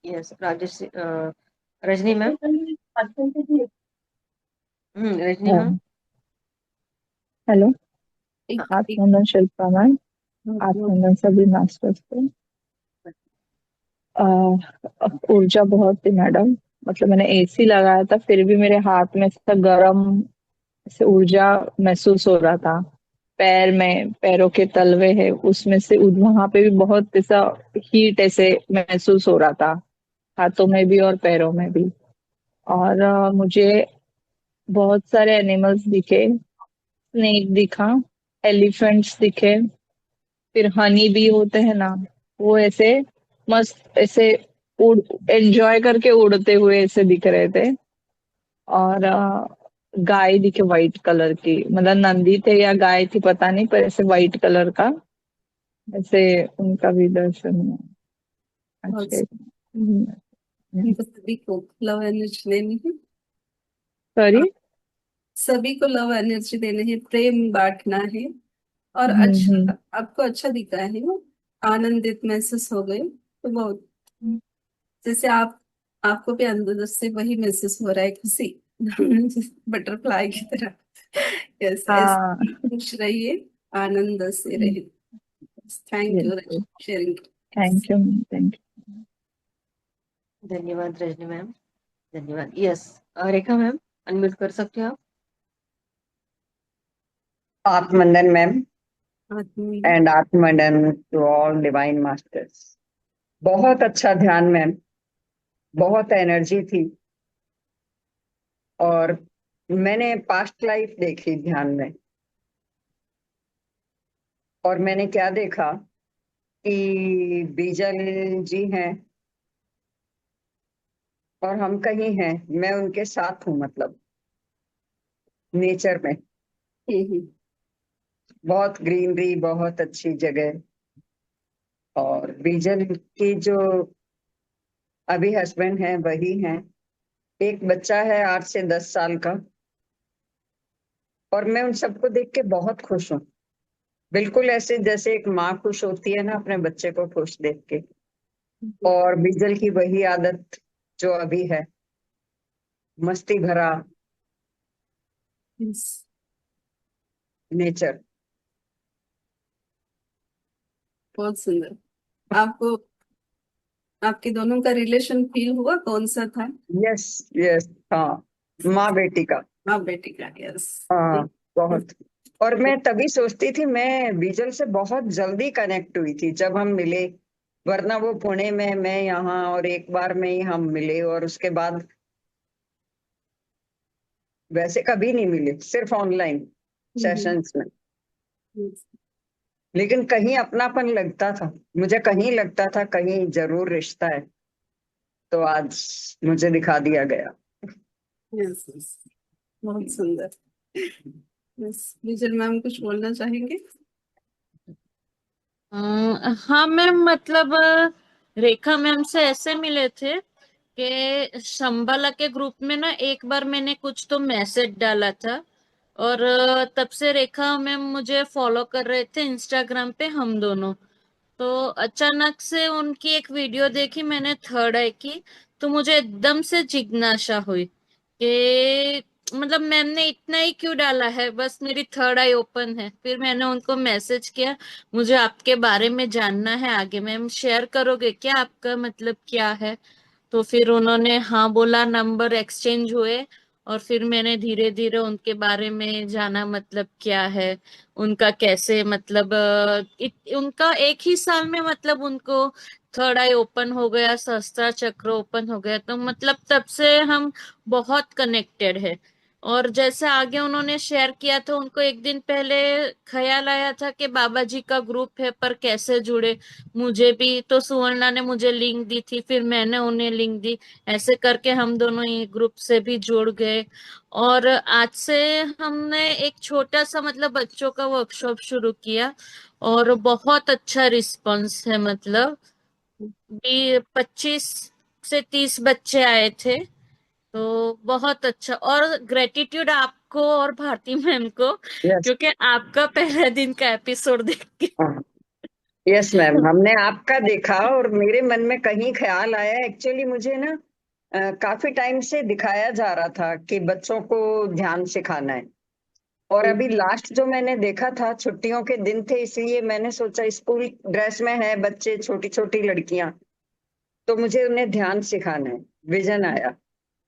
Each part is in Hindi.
Yes Rajesh, Rajni ma'am. Rajni ma'am. Hello. हाँ, आत्मनंदन शिल्पा मैम। आत्मनंदन सभी मास्टर्स पे। ऊर्जा बहुत थी मैडम। मतलब मैंने एसी लगाया था फिर भी मेरे हाथ में ऐसा गर्म से ऊर्जा महसूस हो रहा था। पैर में, पैरों के तलवे है उसमें से वहां पे भी बहुत ऐसा हीट ऐसे महसूस हो रहा था। हाथों में भी और पैरों में भी। और मुझे बहुत सारे एनिमल्स दिखे। स्नेक दिखा, एलिफेंट्स दिखे, फिर हनी भी होते हैं ना, वो ऐसे मस्त ऐसे उड़ एंजॉय करके उड़ते हुए ऐसे दिख रहे थे। और गाय दिखे वाइट कलर की, मतलब नंदी थे या गाय थी पता नहीं, पर ऐसे वाइट कलर का ऐसे उनका भी दर्शन हुआ। बहुत अच्छे। सभी को लव एनर्जी देनी है। सॉरी। आप सभी को लव एनर्जी देनी है, प्रेम बांटना है। और हम्म। अच्छा, आपको अच्छा दिखा है ना, आनंदित महसूस हो गए तो बहुत, जैसे आपको भी अंदर से वही महसूस हो रहा है, खुशी। बटरफ्लाई की तरह। यस, हाँ। ऐसे खुश रहिए, आनंद से रहिए। Thank you yes. Sharing. Thank you. Thank धन्यवाद रजनी मैम। धन्यवाद। यस, रेखा मैम, अनम्यूट कर सकते हो आप? आत्मंडन मैम आत्मीय। एंड आत्मंडन टू ऑल डिवाइन मास्टर्स। बहुत अच्छा ध्यान मैम, बहुत एनर्जी थी। और मैंने पास्ट लाइफ देखी ध्यान में। और मैंने क्या देखा कि बीजल जी हैं और हम कहीं हैं, मैं उनके साथ हूँ, मतलब नेचर में। हम्म। बहुत ग्रीनरी, बहुत अच्छी जगह। और बीजल की जो अभी हस्बैंड है वही हैं। एक बच्चा है 8 से 10 साल का। और मैं उन सबको देख के बहुत खुश हूँ। बिल्कुल ऐसे जैसे एक माँ खुश होती है ना अपने बच्चे को खुश देख के। और बिजल की वही आदत जो अभी है, मस्ती भरा यस, नेचर। बहुत सुंदर। आपको आपके दोनों का रिलेशन फील हुआ, कौन सा था? Yes, yes. हाँ, माँ बेटी का। हाँ, बेटी का। यस। हाँ, बहुत। और मैं तभी सोचती थी, मैं बीजल से बहुत जल्दी कनेक्ट हुई थी जब हम मिले। वरना वो पुणे में, मैं यहाँ, और एक बार में ही हम मिले, और उसके बाद वैसे कभी नहीं मिले, सिर्फ ऑनलाइन सेशंस में। लेकिन कहीं अपनापन लगता था। मुझे कहीं लगता था कहीं जरूर रिश्ता है। तो आज मुझे दिखा दिया गया। यस, बहुत सुंदर। यस, विजय मैम कुछ बोलना चाहेंगे? हाँ मैम, मतलब रेखा मैम से ऐसे मिले थे कि शंबाला के ग्रुप में ना एक बार मैंने कुछ तो मैसेज डाला था। और तब से रेखा मैम मुझे फॉलो कर रहे थे इंस्टाग्राम पे, हम दोनों। तो अचानक से उनकी एक वीडियो देखी मैंने, थर्ड आई की। तो मुझे एकदम से जिज्ञासा हुई कि मतलब मैम ने इतना ही क्यों डाला है, बस मेरी थर्ड आई ओपन है। फिर मैंने उनको मैसेज किया, मुझे आपके बारे में जानना है, आगे मैम शेयर करोगे क्या, आपका मतलब क्या है? तो फिर उन्होंने हाँ बोला, नंबर एक्सचेंज हुए। और फिर मैंने धीरे धीरे उनके बारे में जाना, मतलब क्या है उनका, कैसे मतलब उनका एक ही साल में मतलब उनको थर्ड आई ओपन हो गया, सहस्त्र चक्र ओपन हो गया। तो मतलब तब से हम बहुत कनेक्टेड है। और जैसे आगे उन्होंने शेयर किया था, उनको एक दिन पहले ख्याल आया था कि बाबा जी का ग्रुप है पर कैसे जुड़े। मुझे भी तो सुवर्णा ने मुझे लिंक दी थी, फिर मैंने उन्हें लिंक दी। ऐसे करके हम दोनों ये ग्रुप से भी जुड़ गए। और आज से हमने एक छोटा सा मतलब बच्चों का वर्कशॉप शुरू किया। और बहुत अच्छा रिस्पांस है, मतलब भी 25 से 30 बच्चे आए थे। तो बहुत अच्छा, और ग्रेटिट्यूड आपको और भारती मैम को, यस। क्योंकि आपका पहले दिन का एपिसोड देख के यस मैम, हमने आपका देखा और मेरे मन में कहीं ख्याल आया, एक्चुअली मुझे ना काफी टाइम से दिखाया जा रहा था कि बच्चों को ध्यान सिखाना है। और अभी लास्ट जो मैंने देखा था, छुट्टियों के दिन थे, इसलिए मैंने सोचा स्कूल ड्रेस में है बच्चे, छोटी छोटी लड़कियां, तो मुझे उन्हें ध्यान सिखाना है, विजन आया।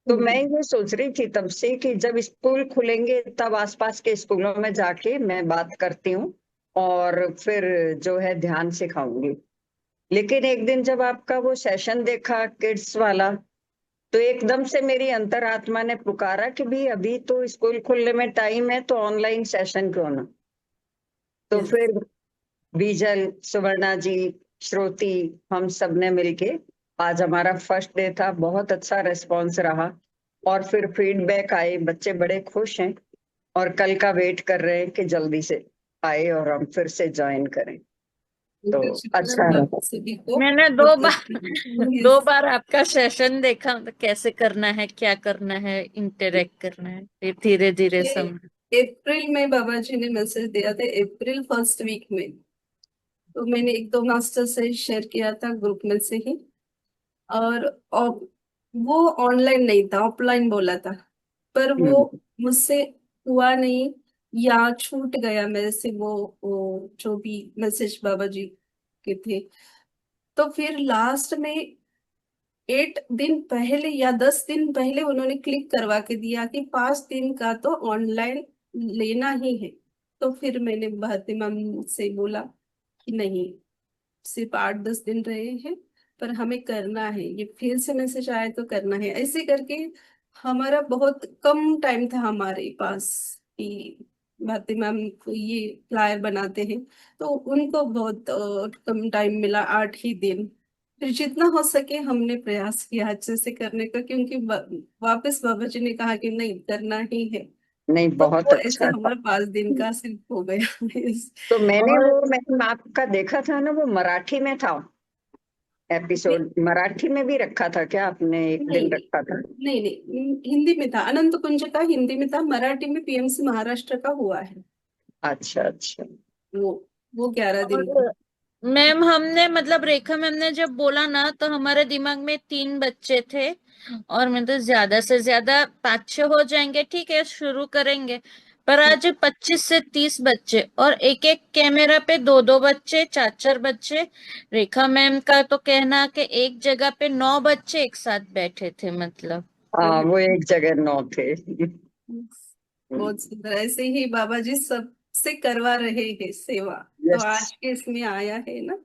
तो मैं ये सोच रही थी तब से कि जब स्कूल खुलेंगे तब आसपास के स्कूलों में जाके मैं बात करती हूँ और फिर जो है ध्यान सिखाऊंगी। लेकिन एक दिन जब आपका वो सेशन देखा किड्स वाला, तो एकदम से मेरी अंतरात्मा ने पुकारा कि भी अभी तो स्कूल खुलने में टाइम है, तो ऑनलाइन सेशन क्यों ना। तो यस। फिर बीजल, सुवर्णा जी, श्रुति, हम सब ने मिलके आज हमारा फर्स्ट डे था, बहुत अच्छा रिस्पॉन्स रहा। और फिर फीडबैक आए, बच्चे बड़े खुश हैं और कल का वेट कर रहे हैं कि जल्दी से आए और हम फिर से ज्वाइन करें। तो अच्छा शुक्र रहा। सभी को। मैंने दो Yes. बार आपका सेशन देखा, मतलब कैसे करना है, क्या करना है, इंटरेक्ट करना है, फिर धीरे धीरे ये समझ। अप्रैल में बाबा जी ने मैसेज दिया था, अप्रैल फर्स्ट वीक में। तो मैंने एक दो मास्टर से शेयर किया था ग्रुप में से ही। और वो ऑनलाइन नहीं था, ऑफलाइन बोला था, पर वो हम्म। मुझसे हुआ नहीं या छूट गया मेरे से वो जो भी मैसेज बाबा जी के थे। तो फिर लास्ट में 8 दिन पहले या 10 दिन पहले उन्होंने क्लिक करवा के दिया कि 5 दिन का तो ऑनलाइन लेना ही है। तो फिर मैंने भारती मैम से बोला कि नहीं, सिर्फ 8-10 दिन रहे हैं, पर हमें करना है, ये फिर से मैसेज आए तो करना है, ऐसे करके। हमारा बहुत कम टाइम था हमारे पास कि भारती मैम को ये फ्लायर बनाते हैं, तो उनको बहुत कम टाइम मिला, 8 ही दिन। फिर जितना हो सके हमने प्रयास किया अच्छे से करने का, क्योंकि वापस बाबा जी ने कहा कि नहीं, करना ही है। नहीं, तो बहुत वो ऐसे अच्छा था। हमारा 5 दिन का सिर्फ हो गया। तो मैंने और वो मैम आपका देखा था ना, वो मराठी में था एपिसोड, मराठी में भी रखा था क्या आपने, एक नहीं दिन नहीं रखा था? नहीं नहीं, हिंदी में था, अनंत कुंज का हिंदी में था, मराठी में पीएमसी महाराष्ट्र का हुआ है। अच्छा अच्छा। वो वो 11 दिन का। और मैम, हमने मतलब रेखा मैम ने जब बोला ना, तो हमारे दिमाग में 3 बच्चे थे, और मैं तो ज्यादा से ज्यादा 5-6 हो जाएंगे, ठीक है शुरू करेंगे। पर आज 25 से 30 बच्चे, और एक एक कैमरा पे 2-2 बच्चे, 4-4 बच्चे। रेखा मैम का तो कहना कि एक जगह पे 9 बच्चे एक साथ बैठे थे, मतलब। हाँ, वो एक जगह नौ थे। बहुत सुंदर, ऐसे ही बाबा जी सबसे करवा रहे हैं सेवा। तो यस। आज के इसमें आया है ना,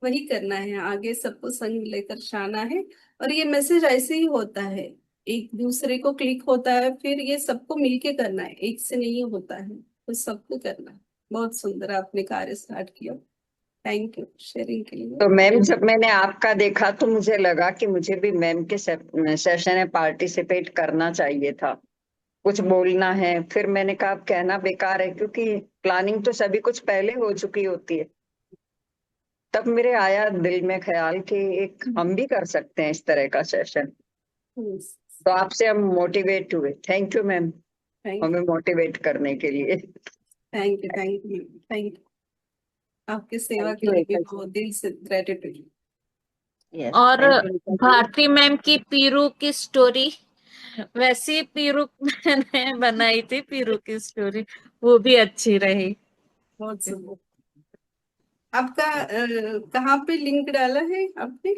वही करना है, आगे सबको संग लेकर जाना है। और ये मैसेज ऐसे ही होता है, एक दूसरे को क्लिक होता है, फिर ये सबको मिलके करना है, एक से नहीं होता है, तो सबको करना है। बहुत सुंदर आपने कार्य स्टार्ट किया। थैंक यू शेयरिंग के लिए। तो मैम, जब मैंने आपका देखा तो मुझे लगा कि मुझे भी मैम के सेशन में पार्टिसिपेट करना चाहिए था, कुछ बोलना है। फिर मैंने कहा अब कहना बेकार है, क्योंकि प्लानिंग तो सभी कुछ पहले हो चुकी होती है। तब मेरे आया दिल में ख्याल कि एक हम भी कर सकते हैं इस तरह का सेशन। तो आपसे हम मोटिवेट हुए। थैंक यू मैम, थैंक हमें मोटिवेट करने के लिए। Thank you thank you thank you. आपकी सेवा थैंक के यू लिए भी रेखा जी। बहुत दिल से ग्रेटिट्यूड। यस, और thank you Rekha ji. Bharti ma'am की पीरू की स्टोरी, वैसी पीरू मैंने बनाई थी, पीरू की स्टोरी, वो भी अच्छी रही। बहुत सुंदर। आपका कहाँ पे लिंक डाला है आपने?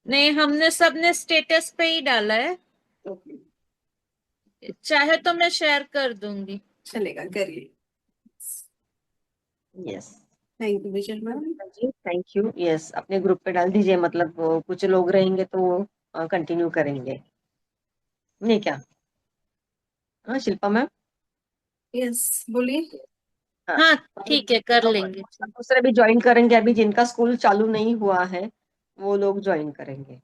नहीं, हमने सबने स्टेटस पे ही डाला है, ओके, चाहे तो मैं शेयर कर दूंगी। चलेगा, करिए। Yes thank you Vijay ma'am. Rekha ji, thank you. Yes, अपने ग्रुप पे डाल दीजिए, मतलब कुछ लोग रहेंगे तो कंटिन्यू करेंगे, नहीं क्या? हाँ शिल्पा मैम। यस, बोलिए। हाँ, हाँ, मतलब ठीक है, कर लेंगे। दूसरे भी ज्वाइन करेंगे, अभी जिनका स्कूल चालू नहीं हुआ है वो लोग ज्वाइन करेंगे।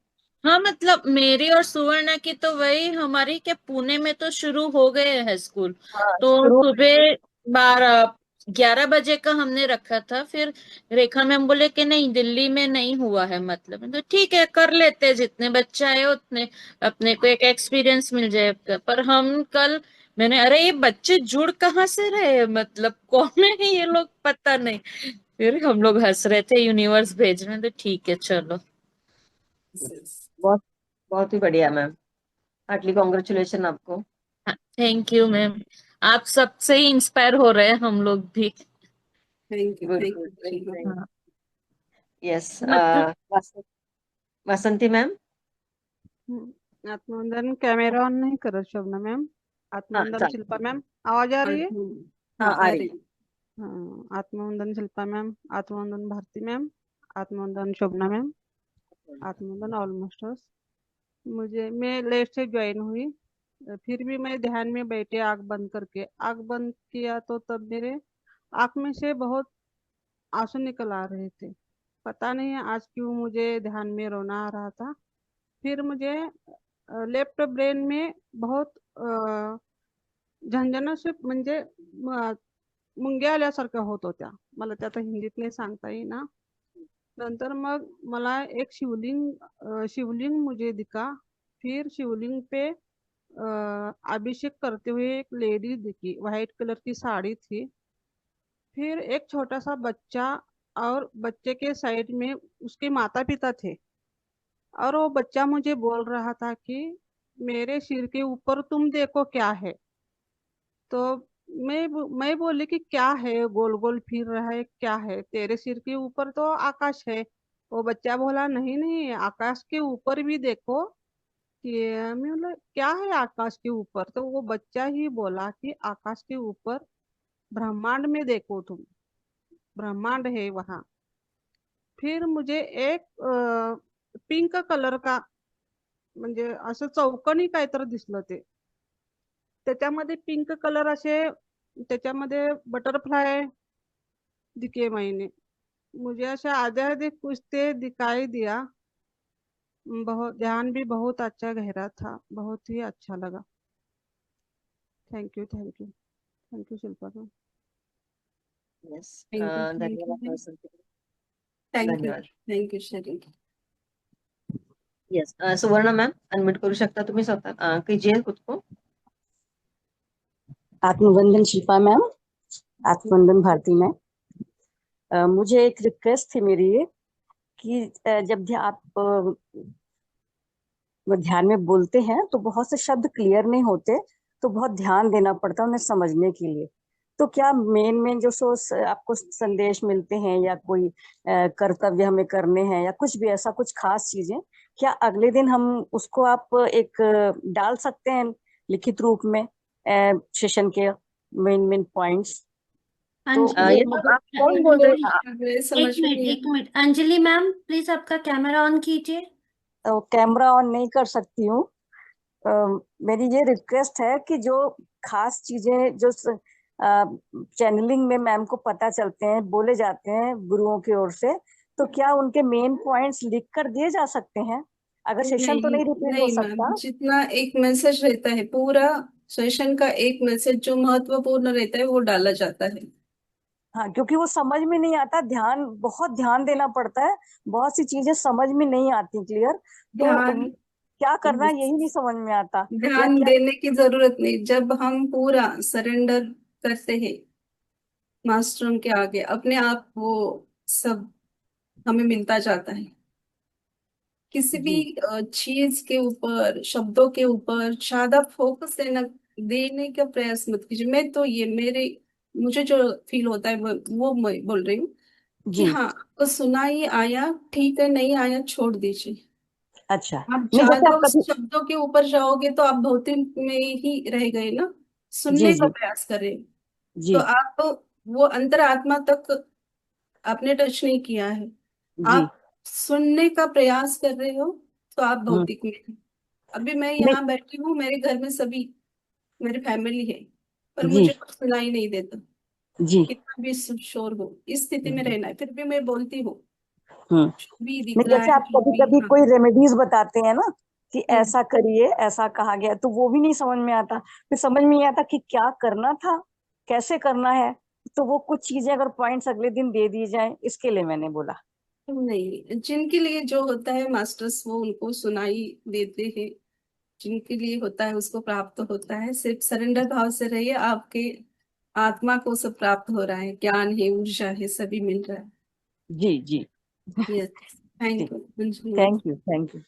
हाँ, मतलब मेरी और सुवर्णा की तो वही, हमारी क्या पुणे में तो शुरू हो गए हैं स्कूल। हाँ, तो शुरू। सुबह 12-11 बजे का हमने रखा था, फिर रेखा मैम बोले कि नहीं, दिल्ली में नहीं हुआ है, मतलब तो ठीक है, कर लेते हैं, जितने बच्चे आए उतने, अपने को एक एक्सपीरियंस मिल जाएगा। पर हम कल, मैंने, अरे ये बच्चे जुड़ कहाँ से रहे, मतलब कौन है ये लोग, पता नहीं। फिर हम लोग हंस रहे थे, यूनिवर्स भेज रहे थे, ठीक है चलो। बहुत बहुत ही बढ़िया मैम, हार्टली कॉन्ग्रेचुलेशन आपको। थैंक यू मैम, आप सबसे ही इंस्पायर हो रहे हैं हम लोग भी। Thank good you good, very Sheela. Nice. हाँ, यस, मतलब वासंती मैम। आत्मवंदन कैमरा ऑन नहीं कर शोभना मैम। हाँ आत्मवंदन चाल, शिल्पा मैम, आवाज आ रही है? हाँ हाँ आ आ रही। रही। हाँ, आत्मवंदन शिल्पा मैम, आत्मवंदन भारती मैम, आत्मवंदन शोभना मैम, आत्मवंदन ऑलमोस्ट। मैं लेट से ज्वाइन हुई, फिर भी मैं ध्यान में बैठे आंख बंद करके, आंख बंद किया तो तब मेरे आंख में से बहुत आंसू निकल आ रहे थे। पता नहीं आज क्यों मुझे ध्यान में रोना आ रहा था। फिर मुझे लेफ्ट ब्रेन में बहुत झणझणाट म्हणजे मुंग्या आल्यासारख्या होत होत्या, मला ते आता हिंदीत नाही सांगता येईना. नंतर मग मला एक शिवलिंग मुझे दिखा। फिर शिवलिंग पे अभिषेक करते हुए एक लेडी दिखी, व्हाइट कलर की साड़ी थी। फिर एक छोटा सा बच्चा, और बच्चे के साइड में उसके माता पिता थे, और वो बच्चा मुझे बोल रहा था कि मेरे सिर के ऊपर तुम देखो क्या है। तो मैं बोली कि क्या है, गोल गोल फिर रहा है, क्या है? तेरे सिर के ऊपर तो आकाश है। वो बच्चा बोला नहीं नहीं, आकाश के ऊपर भी देखो। कि मैं बोला क्या है आकाश के ऊपर? तो वो बच्चा ही बोला कि आकाश के ऊपर ब्रह्मांड में देखो तुम, ब्रह्मांड है वहां। फिर मुझे एक पिंक कलर का, म्हणजे असं चौकणी काहीतरी दिसलं ते, त्याच्यामध्ये पिंक कलर असे, त्याच्यामध्ये बटरफ्लाय दिखे मैंने, मुझे ऐसे आधे आधे कुछ ते दिखाई दिया। बहुत ध्यान भी बहुत अच्छा गहरा था, बहुत ही अच्छा लगा। Thank you thank you thank you Shilpa ma'am. Yes, thank धन्यवाद यू वासंती, थैंक यू धन्यवाद। Thank you Sharif. येस, सुवर्ण मॅम अनम्यूट करू शकता तुम्ही स्वतः, कीजिए खुद को। आत्मवंदन शिल्पा मैम, आत्मवंदन भारती मैम। मुझे एक रिक्वेस्ट थी मेरी ये कि जब भी आप ध्यान में बोलते हैं तो बहुत से शब्द क्लियर नहीं होते, तो बहुत ध्यान देना पड़ता है उन्हें समझने के लिए। तो क्या मेन मेन जो आपको संदेश मिलते हैं, या कोई कर्तव्य हमें करने हैं, या कुछ भी ऐसा कुछ खास चीजें, क्या अगले दिन हम उसको आप एक डाल सकते हैं लिखित रूप में, सेशन के मेन मेन पॉइंट्स? तो ये वो तो मुझे आप कौन बोल रहे हैं? मेरे समझ में नहीं एक मिनट अंजलि मैम, प्लीज आपका कैमरा ऑन कीजिए। कैमरा ऑन नहीं कर सकती हूँ। अ, मेरी ये रिक्वेस्ट है कि जो खास चीजें जो चैनलिंग में मैम को पता चलते हैं, बोले जाते हैं गुरुओं की ओर से, तो क्या उनके मेन पॉइंट्स लिख कर दिए जा सकते हैं? अगर सेशन तो नहीं नहीं रिपीट हो नहीं मैम, सकता। जितना एक मैसेज रहता है, पूरा सेशन का एक मैसेज जो महत्वपूर्ण रहता है वो डाला जाता है। हाँ, क्योंकि वो समझ में नहीं आता, बहुत ध्यान देना पड़ता है, बहुत सी चीजें समझ में नहीं आती क्लियर। तो ध्यान क्या करना है यही नहीं समझ में आता, या ध्यान क्या? देने की जरूरत नहीं, जब हम पूरा सरेंडर करते हैं मास्टरों के आगे, अपने आप वो सब हमें मिलता जाता है। किसी भी जी चीज के ऊपर, शब्दों के ऊपर ज्यादा फोकस देने का प्रयास मत कीजिए। मैं तो ये मेरे मुझे जो फील होता है वो मैं बोल रही हूँ कि जी। हाँ, आपको सुना ही आया ठीक है, नहीं आया छोड़ दीजिए। अच्छा, आप नहीं जैसे ज्यादा आप उस कभी। शब्दों के ऊपर जाओगे तो आप भौतिक में ही रह गए ना। जी सुनने का जी प्रयास करें। तो जी आप वो अंतरात्मा तक आपने टच नहीं किया है। जी। आप सुनने का प्रयास कर रहे हो तो आप हम्म। भौतिक में हैं। अभी मैं नहीं। यहाँ बैठी हूँ, मेरे घर में सभी मेरी फैमिली है, पर जी मुझे कुछ सुनाई नहीं देता। जी। कितना भी शोर हो, इस स्थिति में हम्म। रहना है, फिर भी मैं बोलती हूँ हम्म। जो भी दिख नहीं, रहा जैसे है, आप जो कभी भी। कभी हाँ। कोई रेमेडीज बताते हैं ना कि हम्म। ऐसा करिए, ऐसा कहा गया, तो वो भी नहीं समझ में आता, फिर समझ में नहीं आता कि क्या करना था, कैसे करना है। तो वो कुछ चीजें अगर पॉइंट्स अगले दिन दे दी जाए, इसके लिए मैंने बोला। नहीं, जिनके लिए जो होता है मास्टर्स वो उनको सुनाई देते हैं, जिनके लिए होता है उसको प्राप्त होता है। सिर्फ सरेंडर भाव से रहिए, आपके आत्मा को सब प्राप्त हो रहा है, ज्ञान है, ऊर्जा है, सभी मिल रहा है। जी जी। Yes, thank you Anjali. Thank you, thank you.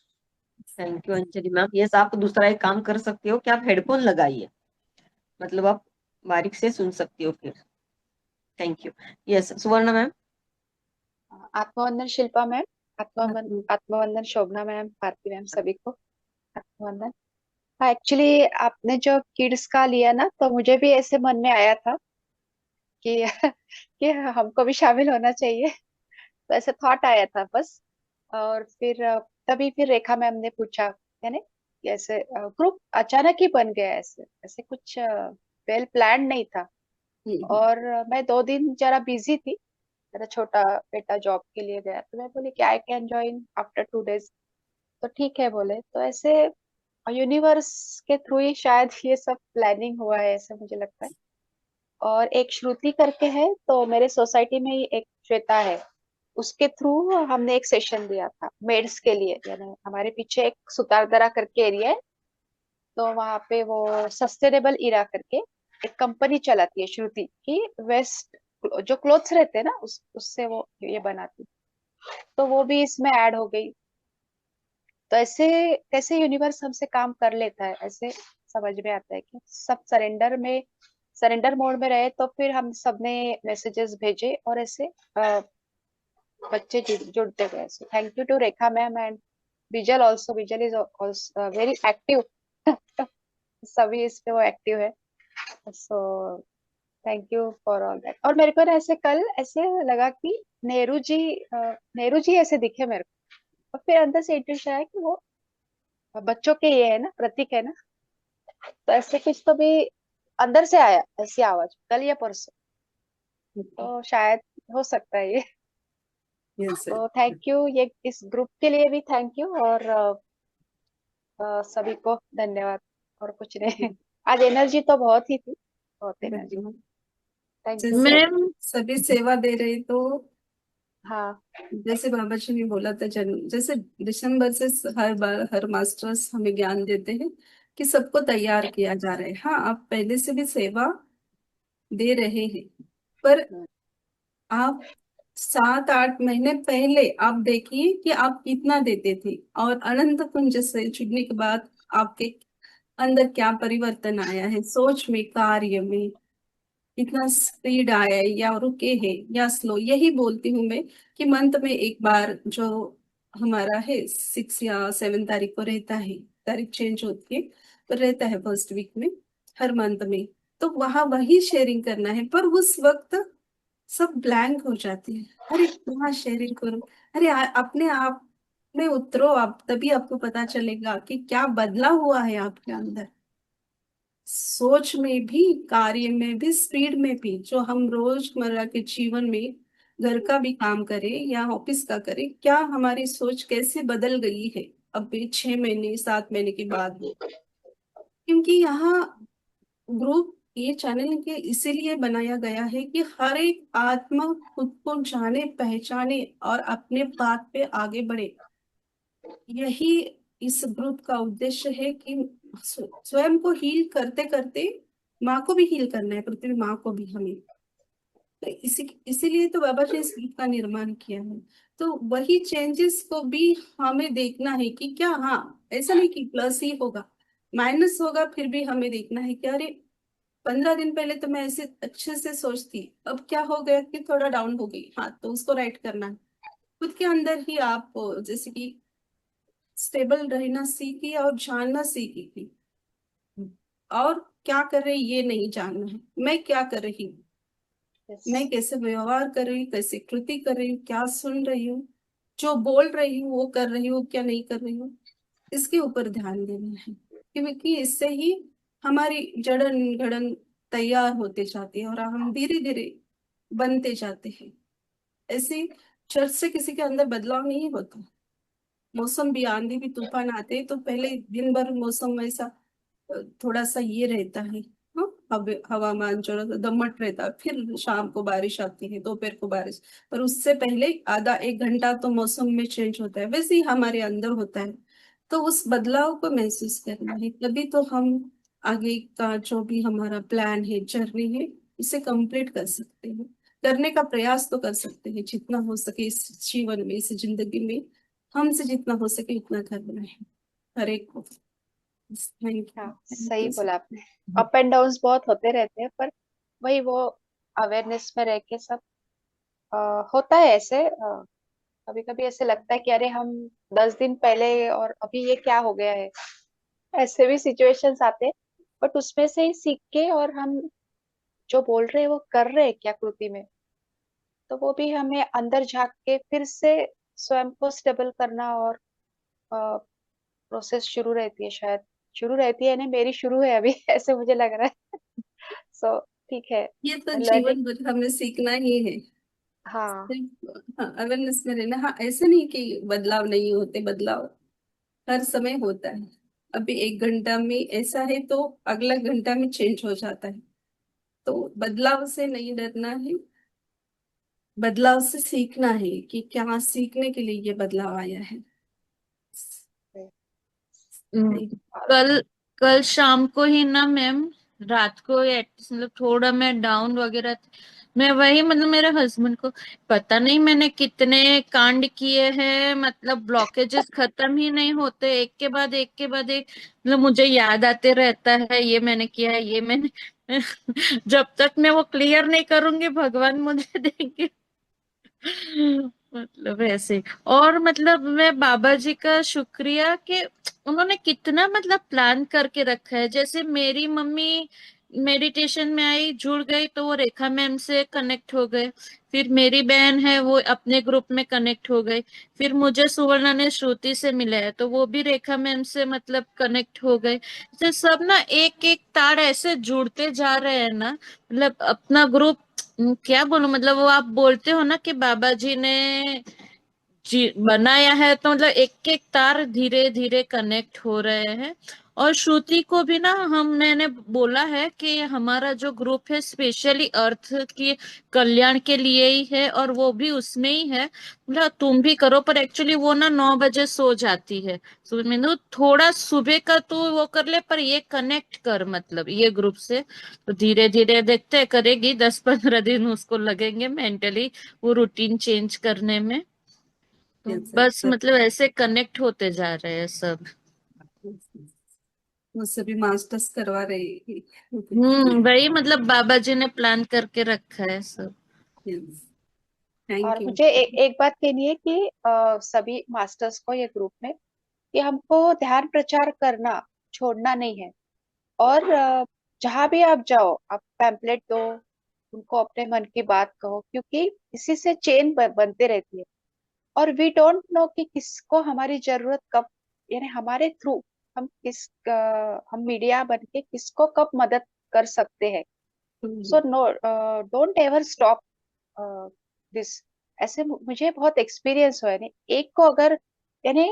Thank you Anjali ma'am. Yes, आप दूसरा एक काम कर सकते हो कि आप हेडफोन लगाइए, मतलब आप बारीक से सुन सकती हो फिर। Thank you. Yes, Suvarna ma'am. आत्मवंदन शिल्पा मैम, आत्मवंदन शोभना मैम, भारती मैम, सभी को आत्मवंदन। हाँ, एक्चुअली आपने जो किड्स का लिया ना, तो मुझे भी ऐसे मन में आया था कि कि हमको भी शामिल होना चाहिए। तो ऐसे थॉट आया था बस। और फिर तभी फिर रेखा मैम ने पूछा, यानी कि ऐसे ग्रुप अचानक ही बन गया, ऐसे ऐसे कुछ वेल प्लान नहीं था। और मैं 2 दिन जरा बिजी थी, मेरा छोटा बेटा जॉब के लिए गया, तो मैं बोली कि I can join after 2 days। तो ठीक है बोले, तो ऐसे यूनिवर्स के थ्रू ही शायद ये सब प्लानिंग हुआ है, ऐसा मुझे लगता है। और एक श्रुति करके है, तो मेरे सोसाइटी में ही एक श्वेता है, उसके थ्रू हमने एक सेशन दिया था मेड्स के लिए। यानी हमारे पीछे एक सुतारदरा करके एरिया है, तो वहाँ पे वो सस्टेनेबल इरा करके एक कंपनी चलाती है श्रुति की, वेस्ट जो क्लोथ्स रहते हैं ना, उससे वो ये बनाती, तो वो भी इसमें ऐड हो गई। तो ऐसे कैसे यूनिवर्स हमसे काम कर लेता है, ऐसे समझ में आता है कि सब सरेंडर मोड में रहे, तो फिर हम सबने मैसेजेस भेजे और ऐसे बच्चे जुड़ते गए। So thank you to Rekha ma'am and Vijal also, Vijal is very active. सभी इस पे वो एक्टिव है। So thank you for all that. और मेरे को ना ऐसे कल ऐसे लगा कि नेहरू जी ऐसे दिखे मेरे को, और फिर अंदर से इंट्यूशन आया कि वो बच्चों के ये है ना, प्रतीक है ना। तो ऐसे कुछ तो भी अंदर से आया, ऐसी आवाज कल या परसों, तो शायद हो सकता है ये। यस तो थैंक यू, ये इस ग्रुप के लिए भी थैंक यू, और सभी को धन्यवाद। और कुछ नहीं, आज एनर्जी तो बहुत ही थी, बहुत एनर्जी। Thank you. जैसे मैम सभी सेवा दे रहे, तो हाँ जैसे बाबा जी ने बोला था, जैसे दिसंबर से हर बार हर मास्टर्स हमें ज्ञान देते हैं कि सबको तैयार किया जा रहा है। हाँ, आप पहले से भी सेवा दे रहे हैं, पर आप 7-8 महीने पहले आप देखिए कि आप कितना देते थे, और अनंत कुंज से जुड़ने के बाद आपके अंदर क्या परिवर्तन आया है, सोच में, कार्य में, इतना स्पीड आया है या रुके है या स्लो। यही बोलती हूँ मैं कि मंथ में एक बार जो हमारा है 6 या 7 तारीख को रहता है, तारीख चेंज होती है, पर रहता है फर्स्ट वीक में हर मंथ में, तो वहां वही शेयरिंग करना है। पर उस वक्त सब ब्लैंक हो जाती है, अरे कहाँ शेयरिंग करूं, अरे अपने आप में उतरो आप, तभी आपको पता चलेगा कि क्या बदला हुआ है आपके अंदर, सोच में भी, कार्य में भी, स्पीड में भी। जो हम रोजमर्रा के जीवन में घर का भी काम करें या ऑफिस का करें, क्या हमारी सोच कैसे बदल गई है अभी 6 महीने 7 महीने के बाद। क्योंकि यहाँ ग्रुप, ये चैनल के इसीलिए बनाया गया है कि हर एक आत्मा खुद को जाने, पहचाने और अपने बात पे आगे बढ़े। यही इस ग्रुप का उद्देश्य है कि स्वयं को हील करते करते माँ को भी हील करना है, पृथ्वी माँ को भी हमें। तो इसीलिए तो बाबा जी इस ग्रुप का निर्माण किया है। तो वही चेंजेस को भी हमें देखना है कि क्या, हाँ, ऐसा नहीं कि प्लस ही होगा, माइनस होगा, फिर भी हमें देखना है कि अरे 15 दिन पहले तो मैं ऐसे अच्छे से सोचती, अब क्या हो गया कि थोड़ा डाउन हो गई, हाँ, तो उसको राइट करना है। खुद के अंदर ही आप जैसे कि स्टेबल रहना सीखिए और जानना सीखिए, और क्या कर रही ये नहीं जानना है, मैं क्या कर रही हूँ, मैं कैसे व्यवहार कर रही हूँ, कैसे कृति कर रही हूँ, क्या सुन रही हूँ, जो बोल रही हूँ वो कर रही हूँ क्या नहीं कर रही हूँ, इसके ऊपर ध्यान देना है। क्योंकि इससे ही हमारी जड़न घड़न तैयार होते जाती है और हम धीरे धीरे बनते जाते हैं। ऐसे चर्च से किसी के अंदर बदलाव नहीं होता। मौसम भी, आंधी भी, तूफान आते हैं तो पहले दिन भर मौसम ऐसा थोड़ा सा ये रहता है, हाँ, हवामान जो दमट रहता है, फिर शाम को बारिश आती है, दोपहर को बारिश, पर उससे पहले आधा 1 घंटा तो मौसम में चेंज होता है। वैसे ही हमारे अंदर होता है, तो उस बदलाव को महसूस करना है, तभी तो हम आगे का जो भी हमारा प्लान है, जर्नी है, इसे कंप्लीट कर सकते हैं, करने का प्रयास तो कर सकते हैं जितना हो सके इस जीवन में, इस जिंदगी में हमसे जितना हो सके उतना करना है हर एक को। थैंक हाँ, यू। सही बोला आपने। अप एंड डाउन्स बहुत होते रहते हैं, पर वही वो अवेयरनेस में रह के सब होता है ऐसे। कभी कभी ऐसे लगता है कि अरे हम 10 दिन पहले और अभी ये क्या हो गया है, ऐसे भी सिचुएशंस आते हैं। बट उसमें से ही सीख के और हम जो बोल रहे हैं वो कर रहे हैं क्या कृति में, तो वो भी हमें अंदर झांक के फिर से स्वयं को स्टेबल करना और प्रोसेस शुरू रहती है, शायद शुरू रहती है, नहीं मेरी शुरू है अभी ऐसे मुझे लग रहा है। सो ठीक है, ये तो लर्निंग। जीवन भर हमें सीखना ही है, हाँ सिर्फ हाँ अवेयरनेस में रहना। हाँ ऐसे नहीं कि बदलाव नहीं होते, बदलाव हर समय होता है। अभी 1 घंटा में ऐसा है तो अगला घंटा में चेंज हो जाता है, तो बदलाव से नहीं डरना है, बदलाव से सीखना है कि क्या सीखने के लिए ये बदलाव आया है। कल कल शाम को ही ना मैम, रात को मतलब थोड़ा मैं डाउन वगैरह थी। मैं वही मतलब मेरे हस्बैंड को पता नहीं मैंने कितने कांड किए हैं, मतलब ब्लॉकेजेस खत्म ही नहीं होते, एक के बाद एक के बाद एक, मतलब मुझे याद आते रहता है ये मैंने किया है, ये मैंने जब तक मैं वो क्लियर नहीं करूंगी भगवान मुझे देंगे। मतलब ऐसे। और मतलब मैं बाबा जी का शुक्रिया कि उन्होंने कितना मतलब प्लान करके रखा है। जैसे मेरी मम्मी मेडिटेशन में आई, जुड़ गई, तो वो रेखा मैम से कनेक्ट हो गए। फिर मेरी बहन है वो अपने ग्रुप में कनेक्ट हो गई। फिर मुझे सुवर्णा ने श्रुति से मिला है तो वो भी रेखा मैम से मतलब कनेक्ट हो गए। तो सब ना एक एक तार ऐसे जुड़ते जा रहे हैं ना, मतलब अपना ग्रुप क्या बोलूं, मतलब वो आप बोलते हो ना कि बाबा जी ने जी बनाया है, तो मतलब एक एक तार धीरे धीरे कनेक्ट हो रहे हैं। और श्रुति को भी ना हम मैंने बोला है कि हमारा जो ग्रुप है स्पेशली अर्थ की कल्याण के लिए ही है, और वो भी उसमें ही है, मतलब तुम भी करो। पर एक्चुअली वो ना 9 बजे सो जाती है, सुबह में तो थोड़ा सुबह का तू वो कर ले, पर ये कनेक्ट कर मतलब ये ग्रुप से। तो धीरे धीरे देखते हैं, करेगी 10-15 दिन उसको लगेंगे मेंटली वो रूटीन चेंज करने में। तो बस मतलब ऐसे कनेक्ट होते जा रहे हैं सब। मुझसे भी मास्टर्स करवा रहे हैं। वही मतलब बाबा जी ने प्लान करके रखा है सब। थैंक और यू। मुझे एक बात कहनी है कि सभी मास्टर्स को ये ग्रुप में कि हमको ध्यान प्रचार करना छोड़ना नहीं है। और जहां भी आप जाओ आप पैम्पलेट दो, उनको अपने मन की बात कहो, क्योंकि इसी से चेन बनते रहती है। और वी डोंट नो कि किसको हमारी जरूरत कब, यानी हमारे थ्रू हम मीडिया बन के किसको कब मदद कर सकते हैं। So no, don't ever stop this. ऐसे मुझे बहुत एक्सपीरियंस हुआ है, यानी एक को अगर, यानी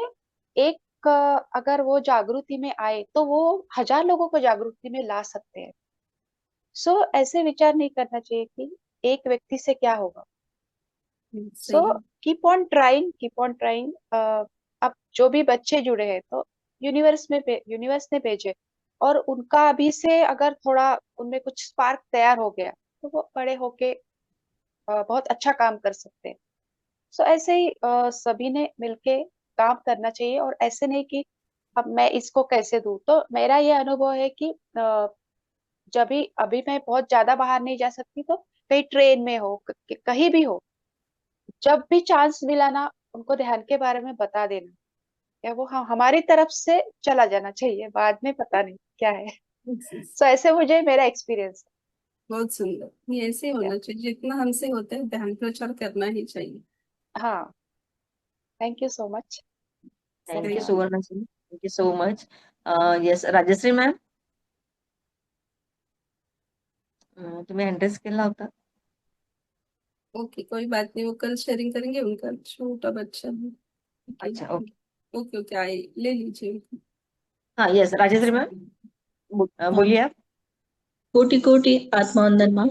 एक अगर वो जागृति में आए तो वो 1000 लोगों को जागृति में ला सकते हैं। सो ऐसे विचार नहीं करना चाहिए कि एक व्यक्ति से क्या होगा। सो सही। Keep on trying, keep on trying. अब जो भी बच्चे जुड़े हैं तो यूनिवर्स ने भेजे, और उनका अभी से अगर थोड़ा उनमें कुछ स्पार्क तैयार हो गया तो वो बड़े होके बहुत अच्छा काम कर सकते हैं। सो ऐसे ही सभी ने मिलके काम करना चाहिए, और ऐसे नहीं कि अब मैं इसको कैसे दूं। तो मेरा ये अनुभव है कि जब भी अभी मैं बहुत ज्यादा बाहर नहीं जा सकती, तो कहीं ट्रेन में हो, कहीं भी हो, जब भी चांस मिला ना उनको ध्यान के बारे में बता देना, या वो हमारी तरफ से चला जाना चाहिए, बाद में पता नहीं क्या है। सो ऐसे मुझे मेरा एक्सपीरियंस बहुत सुंदर, ये ऐसे है। होना चाहिए, जितना हमसे होता है ध्यान प्रचार करना ही चाहिए। हाँ, thank you so much. Thank you Thank Suvarna ji, thank you so much. Yes Rajshree ma'am, तुम्ही एंट्रेस केला होता। ओके, कोई बात नहीं, वो कल शेयरिंग करेंगे, उनका छोटा बच्चा है। अच्छा ओके। ओके ओके, आए ले लीजिए। हाँ यस राजश्री मैम, बोलिए आप। कोटि कोटि आत्मवंदन माँ।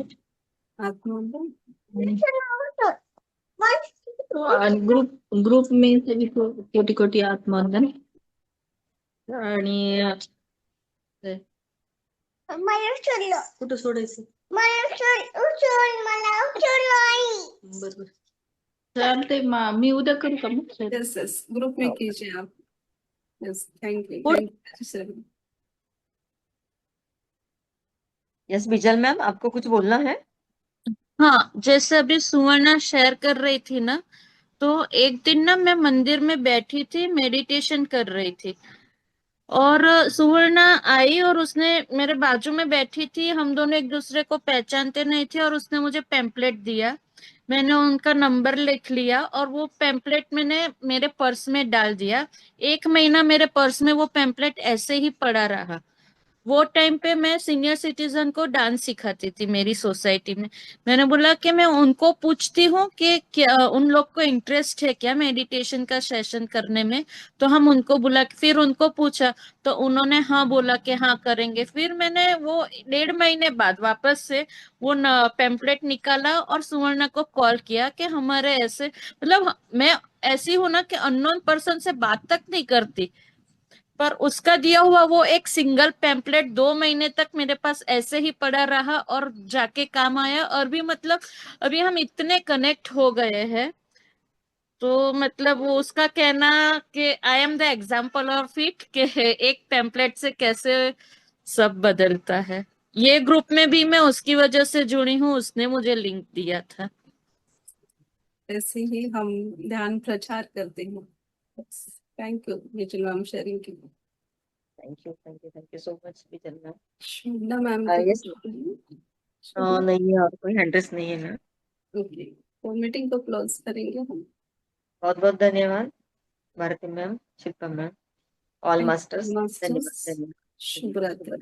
ग्रुप ग्रुप में सभी को कोटि कोटि आत्मवंदन। आणि कुठं सोडायचं बरोबर चालते मी उद्या करू का मग sir? यस यस, ग्रुप में कीजिए आप. Yes, thank you Good. Sir. Yes Bijal ma'am, आपको कुछ बोलना है? हाँ, जैसे अभी सुवर्णा शेयर कर रही थी ना, तो एक दिन ना मैं मंदिर में बैठी थी, मेडिटेशन कर रही थी, और सुवर्णा आई और उसने मेरे बाजू में बैठी थी, हम दोनों एक दूसरे को पहचानते नहीं थे, और उसने मुझे पैम्पलेट दिया, मैंने उनका नंबर लिख लिया और वो पैम्पलेट मैंने मेरे पर्स में डाल दिया. 1 महीना मेरे पर्स में वो पैम्पलेट ऐसे ही पड़ा रहा. वो टाइम पे मैं सीनियर सिटीजन को डांस सिखाती थी मेरी सोसाइटी में. मैंने बोला कि मैं उनको पूछती हूँ कि क्या उन लोग को इंटरेस्ट है क्या मेडिटेशन का सेशन करने में. तो हम उनको बुला, फिर उनको पूछा, तो उन्होंने हाँ बोला कि हाँ करेंगे. फिर मैंने वो 1.5 महीने बाद वापस से वो पैम्पलेट निकाला और सुवर्णा को कॉल किया कि हमारे ऐसे, मतलब मैं ऐसी हूं ना कि अननोन पर्सन से बात तक नहीं करती, पर उसका दिया हुआ वो एक सिंगल पैम्पलेट 2 महीने तक मेरे पास ऐसे ही पड़ा रहा और जाके काम आया. और भी मतलब अभी हम इतने कनेक्ट हो गए हैं, तो मतलब वो उसका कहना कि I am the example of it, कि एक पैम्पलेट से कैसे सब बदलता है. ये ग्रुप में भी मैं उसकी वजह से जुड़ी हूँ, उसने मुझे लिंक दिया था. ऐसे ही हम ध्यान प्रचार करते हैं. Thank you Bijal ma'am sharing के लिए. Thank you so much Bijal ma'am. Shubhna ma'am को यस, नहीं और कोई हैंड रेस नहीं है ना. ओके, तो मीटिंग को क्लोज करेंगे हम. बहुत बहुत धन्यवाद Bharti ma'am, Shilpa ma'am, all masters, masters, धन्यवाद. शुभ रात्रि.